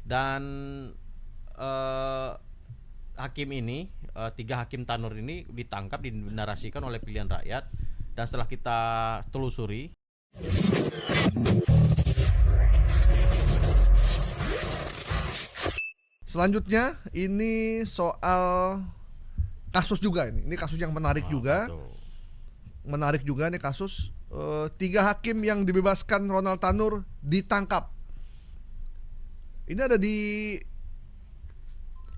Dan eh, hakim ini, tiga hakim Tanur ini ditangkap, dinarasikan oleh Pilihan Rakyat. Dan setelah kita telusuri, selanjutnya ini soal kasus juga ini kasus yang menarik juga. betul. Menarik juga nih kasus, tiga hakim yang dibebaskan Ronald Tanur ditangkap. Ini ada di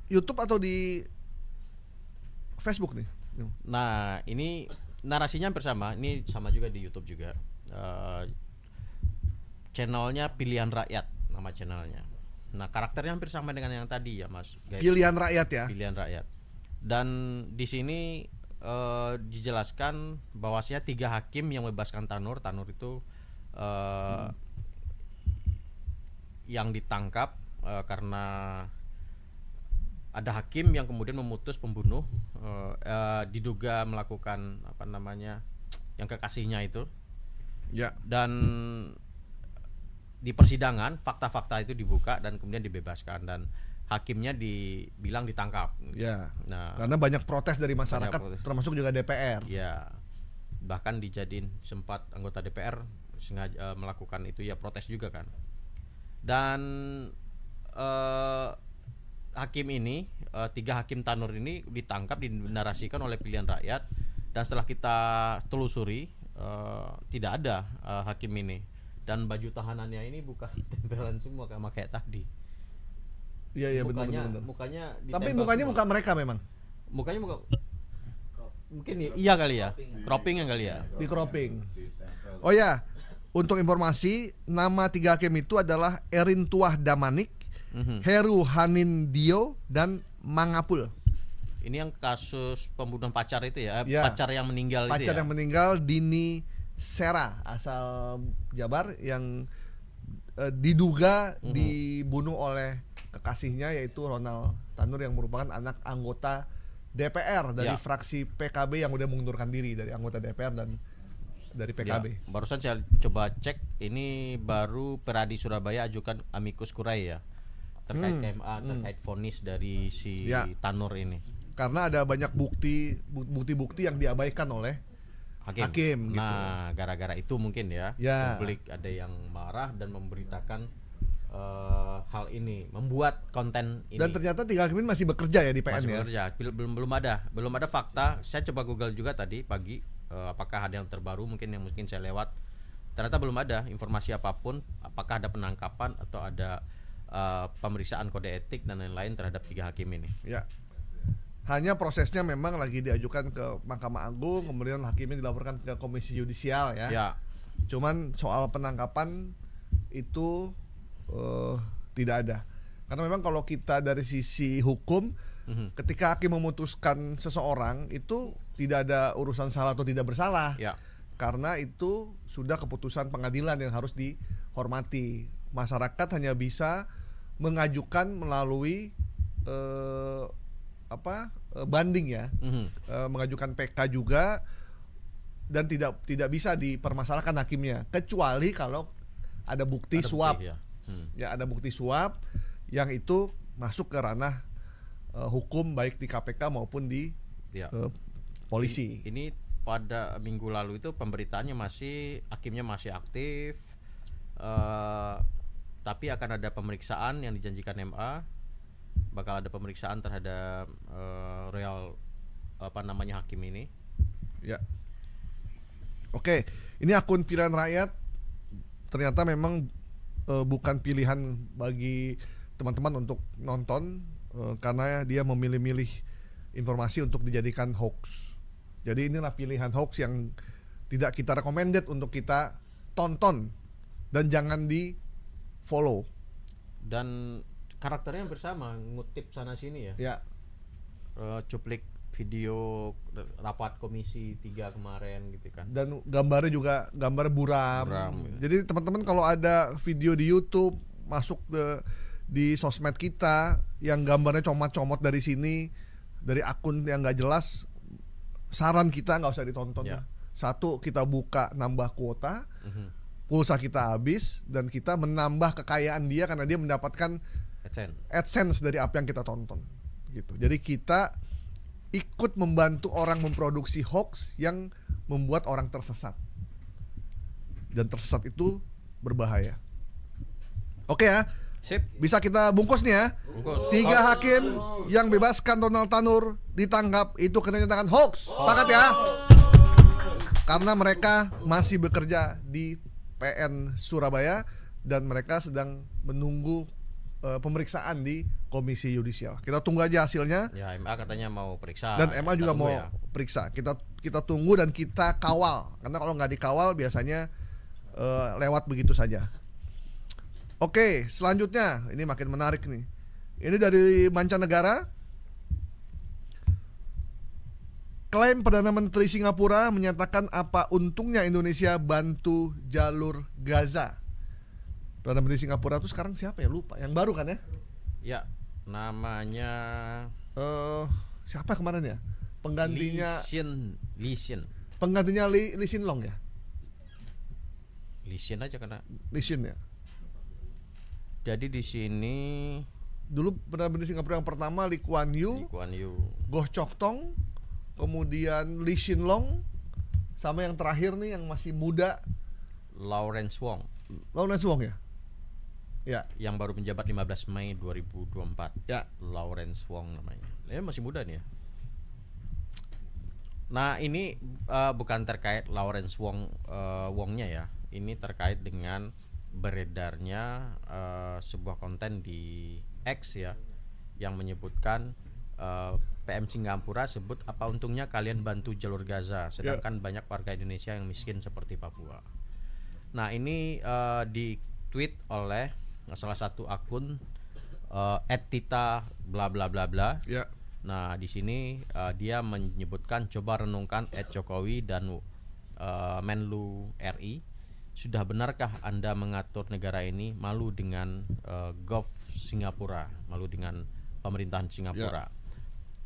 YouTube atau di Facebook nih? Nah, ini narasinya hampir sama. Ini sama juga di YouTube juga. Channelnya Pilihan Rakyat, nama channelnya. Nah, karakternya hampir sama dengan yang tadi ya, Mas. Pilihan Rakyat ya. Pilihan Rakyat. Dan di sini dijelaskan bahwasanya tiga hakim yang membebaskan Tanur itu yang ditangkap karena ada hakim yang kemudian memutus pembunuh, diduga melakukan yang kekasihnya itu. Ya. Dan di persidangan fakta-fakta itu dibuka dan kemudian dibebaskan, dan hakimnya dibilang ditangkap. Ya. Nah, Karena banyak protes dari masyarakat, protes. termasuk juga DPR. ya, bahkan dijadiin sempat anggota DPR sengaja melakukan itu ya, protes juga kan. Dan hakim ini, tiga hakim Tanur ini ditangkap, dinarasikan oleh Pilihan Rakyat. Dan setelah kita telusuri, tidak ada hakim ini. Dan baju tahanannya ini bukan tempelan semua sama kayak tadi. Iya benar. Mukanya Tapi ditempel mukanya semua. muka mereka memang Mukanya mungkin iya kali ya, cropping yang kali ya. di cropping. Oh ya, untuk informasi, nama tiga hakim itu adalah Erin Tuah Damanik, Heru Hanindio, dan Mangapul. Ini yang kasus pembunuhan pacar itu ya, Ya. pacar yang meninggal itu Pacar ya. yang meninggal Dini Sera, asal Jabar, yang diduga dibunuh oleh kekasihnya, yaitu Ronald Tanur, yang merupakan anak anggota DPR dari Ya. fraksi PKB yang udah mengundurkan diri dari anggota DPR dan dari PKB. Ya, barusan saya coba cek, ini baru Peradi Surabaya ajukan amicus curiae ya, terkait KMA, terkait vonis dari si Ya. Tanur ini. Karena ada banyak bukti-bukti yang diabaikan oleh hakim, gitu. Nah, gara-gara itu mungkin ya, Ya. publik ada yang marah dan memberitakan hal ini, membuat konten ini. Dan ternyata tiga hakim ini masih bekerja ya di PN masih ya. bekerja. Belum ada fakta. Saya coba Google juga tadi pagi, apakah ada yang terbaru mungkin saya lewat. Ternyata belum ada informasi apapun, apakah ada penangkapan atau ada pemeriksaan kode etik dan lain-lain terhadap tiga hakim ini. Ya. Hanya prosesnya memang lagi diajukan ke Mahkamah Agung, kemudian hakimnya dilaporkan ke Komisi Yudisial ya. Ya, Cuman soal penangkapan itu tidak ada. Karena memang kalau kita dari sisi hukum, ketika hakim memutuskan seseorang itu tidak ada urusan salah atau tidak bersalah. ya. Karena itu sudah keputusan pengadilan yang harus dihormati. Masyarakat hanya bisa mengajukan melalui banding ya, mengajukan PK juga, dan tidak bisa dipermasalahkan hakimnya, kecuali kalau ada bukti Ada suap. bukti, ya. Ya, ada bukti suap yang itu masuk ke ranah hukum, baik di KPK maupun di Ya. polisi. Ini pada minggu lalu itu pemberitaannya hakimnya masih aktif, tapi akan ada pemeriksaan yang dijanjikan MA, bakal ada pemeriksaan terhadap hakim ini. Ya. Oke, ini akun Pilihan Rakyat ternyata memang bukan pilihan bagi teman-teman untuk nonton, karena dia memilih-milih informasi untuk dijadikan hoax. Jadi inilah pilihan hoax yang tidak kita recommended untuk kita tonton dan jangan di follow. Dan karakternya bersama, ngutip sana sini ya. Ya. Cuplik video rapat komisi 3 kemarin gitu kan. Dan gambarnya juga gambar buram. Ya. Jadi teman-teman kalau ada video di YouTube masuk di sosmed kita yang gambarnya comot-comot dari sini, dari akun yang nggak jelas, saran kita nggak usah ditonton. Ya. Satu, kita buka nambah kuota, pulsa kita habis, dan kita menambah kekayaan dia karena dia mendapatkan AdSense dari apa yang kita tonton gitu. Jadi kita ikut membantu orang memproduksi hoax yang membuat orang tersesat. Dan tersesat itu berbahaya. Oke ya. Sip. Bisa kita bungkus nih ya. Bungkus. 3 hakim yang bebaskan Donald Tanur ditangkap itu kena nyatakan hoax. Sepakat ya? Karena mereka masih bekerja di PN Surabaya dan mereka sedang menunggu pemeriksaan di Komisi Yudisial. Kita tunggu aja hasilnya. Ya, MA katanya mau periksa. Dan MA juga Kita mau tunggu ya. periksa. Kita tunggu dan kita kawal. Karena kalau nggak dikawal biasanya lewat begitu saja. Oke, selanjutnya ini makin menarik nih. Ini dari mancanegara. Klaim Perdana Menteri Singapura menyatakan apa untungnya Indonesia bantu jalur Gaza. Perdana Menteri Singapura itu sekarang siapa ya? Lupa. Yang baru kan ya? Ya, namanya Siapa kemarin ya? Penggantinya Lee Hsien. Penggantinya Lee Hsien Loong ya? Lee Hsien aja karena. Lee Hsien ya. Jadi di sini Dulu Perdana Menteri Singapura yang pertama Lee Kuan Yew, Goh Chok Tong, kemudian Lee Hsien Loong, sama yang terakhir nih yang masih muda, Lawrence Wong Lawrence Wong ya? Ya, yang baru menjabat 15 Mei 2024. ya. Lawrence Wong namanya. Dia masih muda nih ya. Nah, ini bukan terkait Lawrence Wong Wongnya ya. Ini terkait dengan beredarnya sebuah konten di X ya yang menyebutkan PM Singapura sebut apa untungnya kalian bantu jalur Gaza sedangkan banyak warga Indonesia yang miskin seperti Papua. Nah, ini di-tweet oleh salah satu akun @tita bla bla bla bla. Ya. Nah, di sini dia menyebutkan coba renungkan Jokowi dan Menlu RI, sudah benarkah Anda mengatur negara ini malu dengan Gov Singapura, malu dengan pemerintahan Singapura.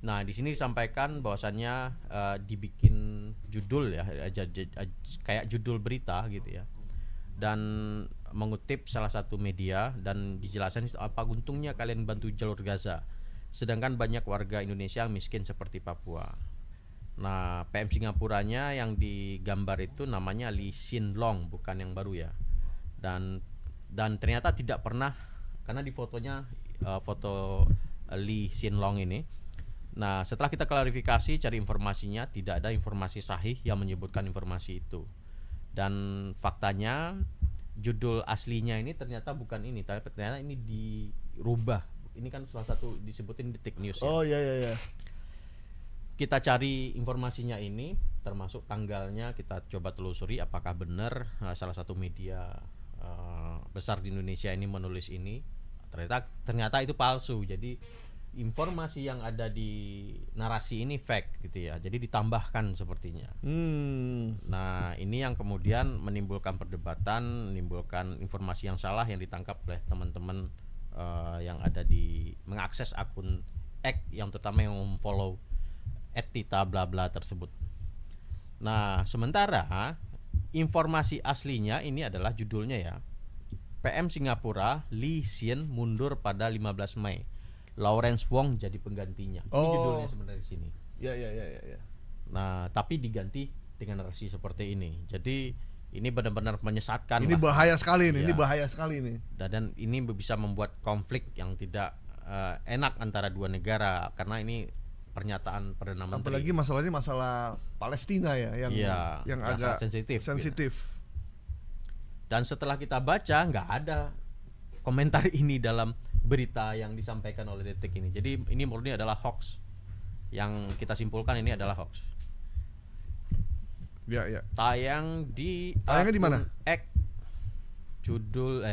Nah, di sini disampaikan bahwasannya dibikin judul ya, kayak judul berita gitu ya. Dan mengutip salah satu media dan dijelaskan apa untungnya kalian bantu jalur Gaza sedangkan banyak warga Indonesia yang miskin seperti Papua. Nah, PM Singapuranya yang digambar itu namanya Lee Hsien Loong, bukan yang baru ya. Dan ternyata tidak pernah, karena di fotonya foto Lee Hsien Loong ini. Nah, setelah kita klarifikasi cari informasinya, tidak ada informasi sahih yang menyebutkan informasi itu. Dan faktanya judul aslinya ini ternyata bukan ini, tapi ternyata ini dirubah. Ini kan salah satu disebutin Detik News ya. Oh iya. Kita cari informasinya ini, termasuk tanggalnya kita coba telusuri apakah benar salah satu media besar di Indonesia ini menulis ini. Ternyata itu palsu. Jadi informasi yang ada di narasi ini fake gitu ya. Jadi ditambahkan sepertinya. Nah, ini yang kemudian menimbulkan perdebatan, menimbulkan informasi yang salah yang ditangkap oleh teman-teman yang ada di mengakses akun X yang terutama yang follow @tita bla bla tersebut. Nah, sementara informasi aslinya ini adalah judulnya ya. PM Singapura Lee Hsien mundur pada 15 Mei. Lawrence Wong jadi penggantinya. Ini judulnya sebenarnya di sini. Ya. Nah, tapi diganti dengan narasi seperti ini. Jadi ini benar-benar menyesatkan. Ini bahaya sekali nih. Ya. Ini bahaya sekali nih. Dan ini bisa membuat konflik yang tidak enak antara dua negara karena ini pernyataan Perdana Menteri. Apalagi masalahnya masalah Palestina ya yang agak sensitif. Dan setelah kita baca nggak ada komentar ini dalam berita yang disampaikan oleh Detik ini. Jadi ini murni adalah hoax. Yang kita simpulkan ini adalah hoax. Ya. Tayangnya di mana? X. Judul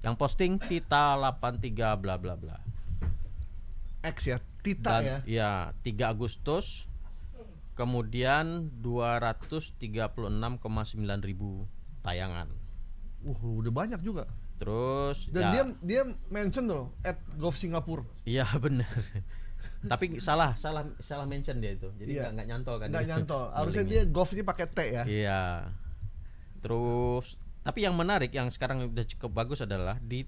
yang posting Tita 83 bla bla bla. X ya, Tita dan, ya. 3 Agustus. Kemudian 236,9 ribu tayangan. Udah banyak juga. Terus dan dia mention loh @govsingapura. Iya benar. Tapi salah mention dia itu. Jadi nggak nyantol kan. Nggak nyantol. Harusnya dia gov ini pakai T ya. Iya. Terus Tapi yang menarik yang sekarang udah cukup bagus adalah di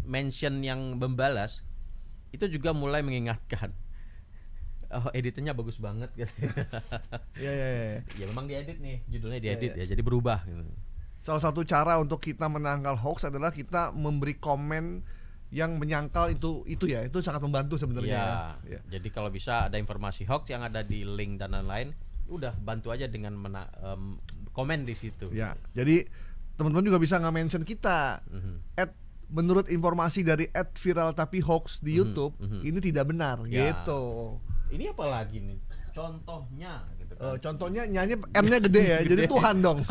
mention yang membalas itu juga mulai mengingatkan. Oh, editannya bagus banget gitu. Ya, ya, ya. Ya memang diedit nih, judulnya Ya, diedit ya. ya, jadi berubah gitu. Salah satu cara untuk kita menangkal hoax adalah kita memberi komen yang menyangkal itu ya, itu sangat membantu sebenarnya Ya, ya. jadi kalau bisa ada informasi hoax yang ada di link dan lain-lain, udah bantu aja dengan komen di situ. Ya, jadi teman-teman juga bisa nge-mention kita. Menurut informasi dari @viral_tapi_hoax di YouTube, ini tidak benar Ya. gitu. Ini apa lagi nih? Contohnya gitu kan. Contohnya nyanyi N-nya gede ya, jadi Tuhan dong.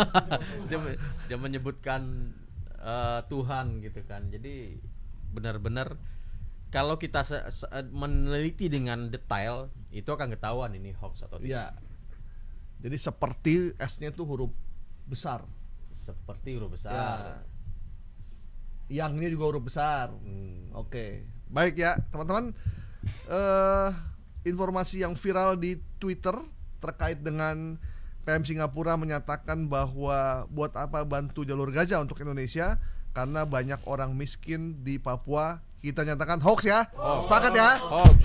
Dia menyebutkan Tuhan gitu kan. Jadi benar-benar kalau kita meneliti dengan detail itu akan ketahuan ini hoax atau tidak. Ya. Jadi seperti S-nya tuh huruf besar. Seperti huruf besar. Ya. Yang-nya juga huruf besar. Oke. Baik ya, teman-teman. Informasi yang viral di Twitter terkait dengan PM Singapura menyatakan bahwa buat apa bantu jalur Gaza untuk Indonesia karena banyak orang miskin di Papua. Kita nyatakan hoax ya. Hoax. Sepakat ya? Hoax.